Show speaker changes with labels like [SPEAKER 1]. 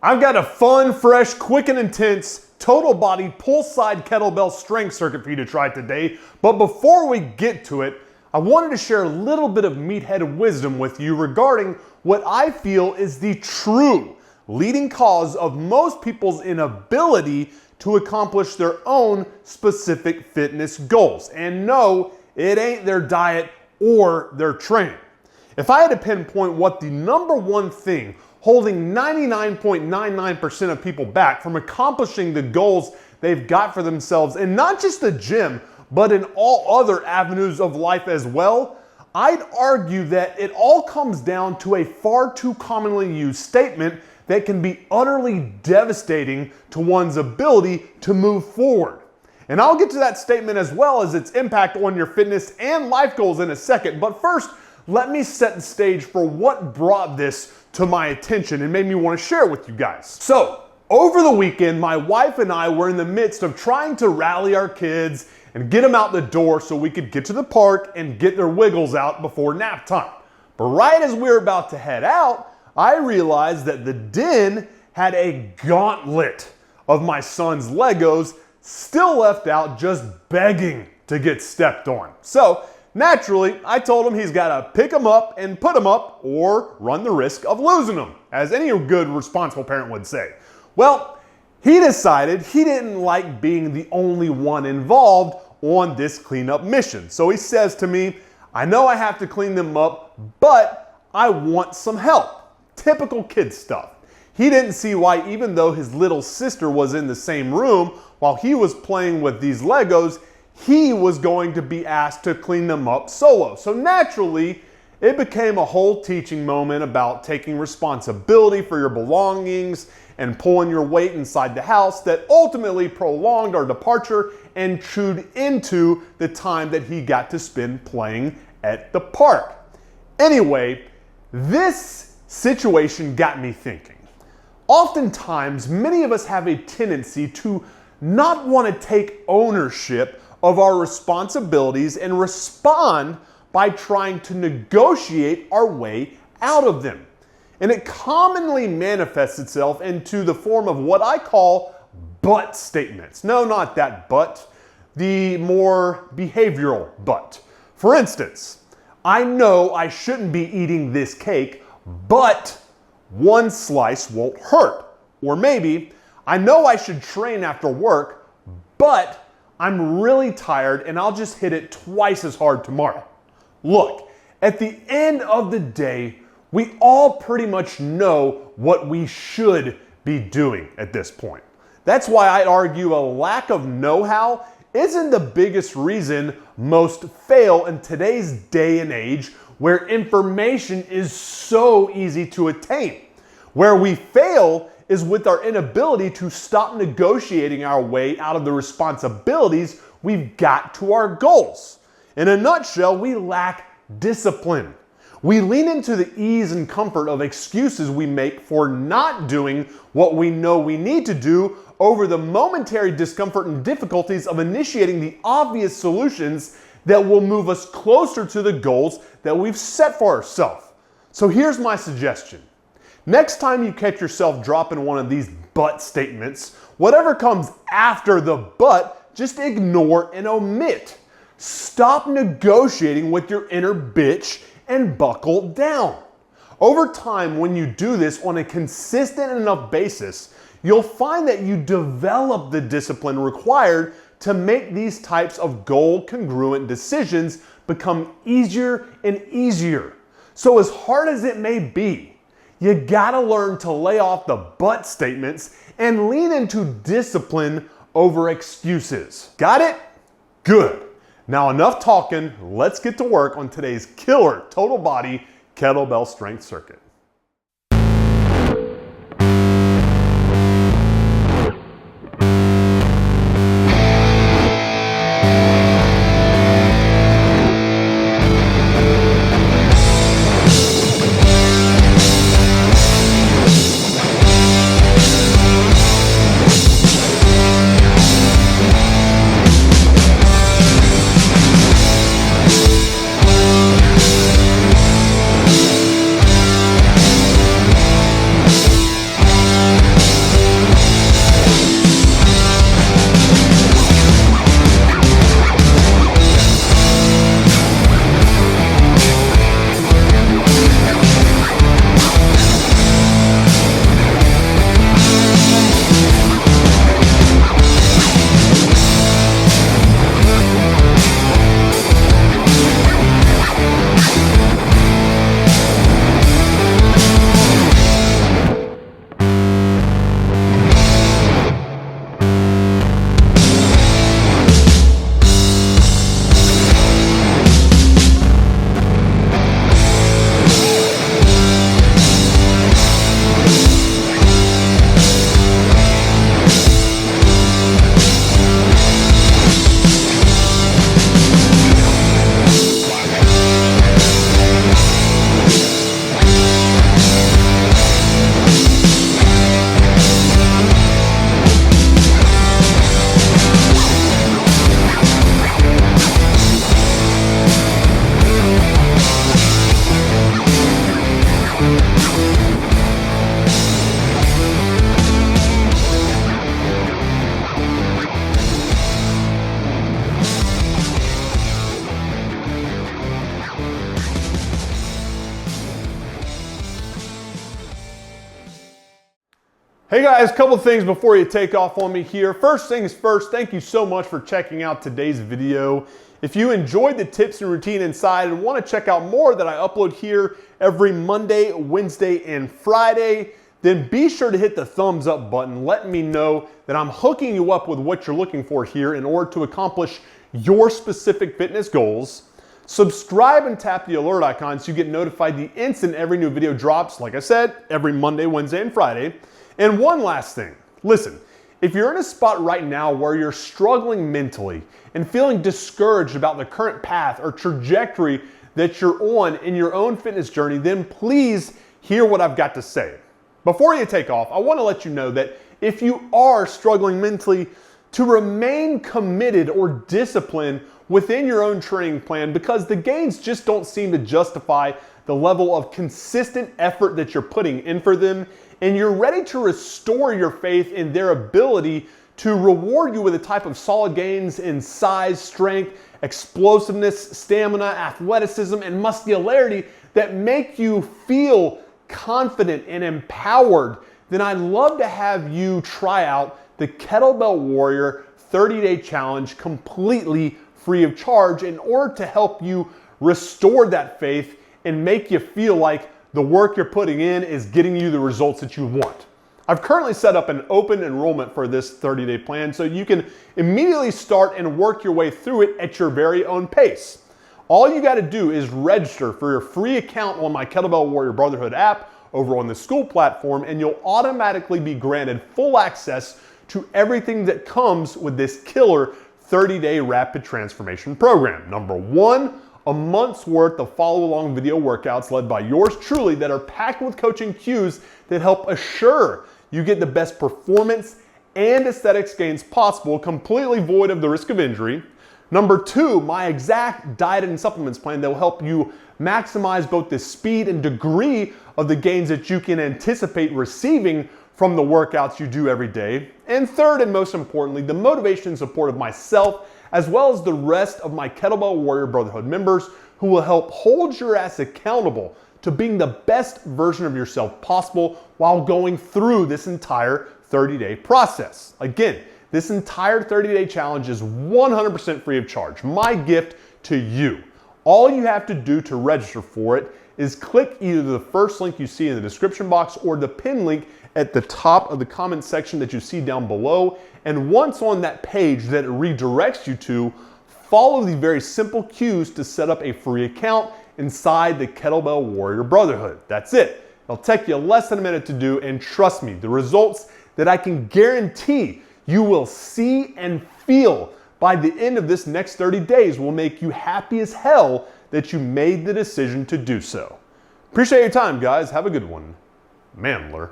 [SPEAKER 1] I've got a fun, fresh, quick and intense total body pull side kettlebell strength circuit for you to try today. But before we get to it, I wanted to share a little bit of meathead wisdom with you regarding what I feel is the true leading cause of most people's inability to accomplish their own specific fitness goals. And no, it ain't their diet or their training. If I had to pinpoint what the number one thing holding 99.99% of people back from accomplishing the goals they've got for themselves in not just the gym, but in all other avenues of life as well, I'd argue that it all comes down to a far too commonly used statement that can be utterly devastating to one's ability to move forward. And I'll get to that statement as well as its impact on your fitness and life goals in a second. But first, let me set the stage for what brought this to my attention and made me want to share with you guys. So, over the weekend, my wife and I were in the midst of trying to rally our kids and get them out the door so we could get to the park and get their wiggles out before nap time. But right as we were about to head out, I realized that the den had a gauntlet of my son's Legos still left out, just begging to get stepped on. So, naturally, I told him he's got to pick them up and put them up or run the risk of losing them, as any good responsible parent would say. Well, he decided he didn't like being the only one involved on this cleanup mission. So he says to me, I know I have to clean them up, but I want some help. Typical kid stuff. He didn't see why, even though his little sister was in the same room while he was playing with these Legos, he was going to be asked to clean them up solo. So naturally, it became a whole teaching moment about taking responsibility for your belongings and pulling your weight inside the house that ultimately prolonged our departure and chewed into the time that he got to spend playing at the park. Anyway, this situation got me thinking. Oftentimes, many of us have a tendency to not want to take ownership of our responsibilities and respond by trying to negotiate our way out of them. And it commonly manifests itself into the form of what I call but statements. No, not that but, the more behavioral but. For instance, I know I shouldn't be eating this cake, but one slice won't hurt. Or maybe, I know I should train after work, but I'm really tired and I'll just hit it twice as hard tomorrow. Look, at the end of the day, we all pretty much know what we should be doing at this point. That's why I'd argue a lack of know-how isn't the biggest reason most fail in today's day and age where information is so easy to attain. Where we fail is with our inability to stop negotiating our way out of the responsibilities we've got to our goals. In a nutshell, we lack discipline. We lean into the ease and comfort of excuses we make for not doing what we know we need to do over the momentary discomfort and difficulties of initiating the obvious solutions that will move us closer to the goals that we've set for ourselves. So here's my suggestion. Next time you catch yourself dropping one of these but statements, whatever comes after the but, just ignore and omit. Stop negotiating with your inner bitch and buckle down. Over time, when you do this on a consistent enough basis, you'll find that you develop the discipline required to make these types of goal-congruent decisions become easier and easier. So as hard as it may be, you gotta learn to lay off the but statements and lean into discipline over excuses. Got it? Good. Now enough talking, let's get to work on today's killer total body kettlebell strength circuit. Hey guys, couple things before you take off on me here. First things first, thank you so much for checking out today's video. If you enjoyed the tips and routine inside and want to check out more that I upload here every Monday, Wednesday, and Friday, then be sure to hit the thumbs up button. Let me know that I'm hooking you up with what you're looking for here in order to accomplish your specific fitness goals. Subscribe and tap the alert icon so you get notified the instant every new video drops, like I said, every Monday, Wednesday, and Friday. And one last thing, listen, if you're in a spot right now where you're struggling mentally and feeling discouraged about the current path or trajectory that you're on in your own fitness journey, then please hear what I've got to say. Before you take off, I want to let you know that if you are struggling mentally, to remain committed or disciplined within your own training plan, because the gains just don't seem to justify the level of consistent effort that you're putting in for them, and you're ready to restore your faith in their ability to reward you with a type of solid gains in size, strength, explosiveness, stamina, athleticism, and muscularity that make you feel confident and empowered, then I'd love to have you try out the Kettlebell Warrior 30-day challenge completely free of charge in order to help you restore that faith and make you feel like the work you're putting in is getting you the results that you want. I've currently set up an open enrollment for this 30-day plan so you can immediately start and work your way through it at your very own pace. All you got to do is register for your free account on my Kettlebell Warrior Brotherhood app over on the school platform, and you'll automatically be granted full access to everything that comes with this killer 30-day rapid transformation program. Number one, a month's worth of follow-along video workouts led by yours truly that are packed with coaching cues that help assure you get the best performance and aesthetics gains possible, completely void of the risk of injury. Number two, my exact diet and supplements plan that will help you maximize both the speed and degree of the gains that you can anticipate receiving from the workouts you do every day. And third, and most importantly, the motivation and support of myself, as well as the rest of my Kettlebell Warrior Brotherhood members who will help hold your ass accountable to being the best version of yourself possible while going through this entire 30-day process. Again, this entire 30-day challenge is 100% free of charge. My gift to you. All you have to do to register for it is click either the first link you see in the description box or the pin link at the top of the comment section that you see down below. And once on that page that it redirects you to, follow the very simple cues to set up a free account inside the Kettlebell Warrior Brotherhood. That's it. It'll take you less than a minute to do, and trust me, the results that I can guarantee you will see and feel by the end of this next 30 days will make you happy as hell that you made the decision to do so. Appreciate your time, guys. Have a good one. Mandler.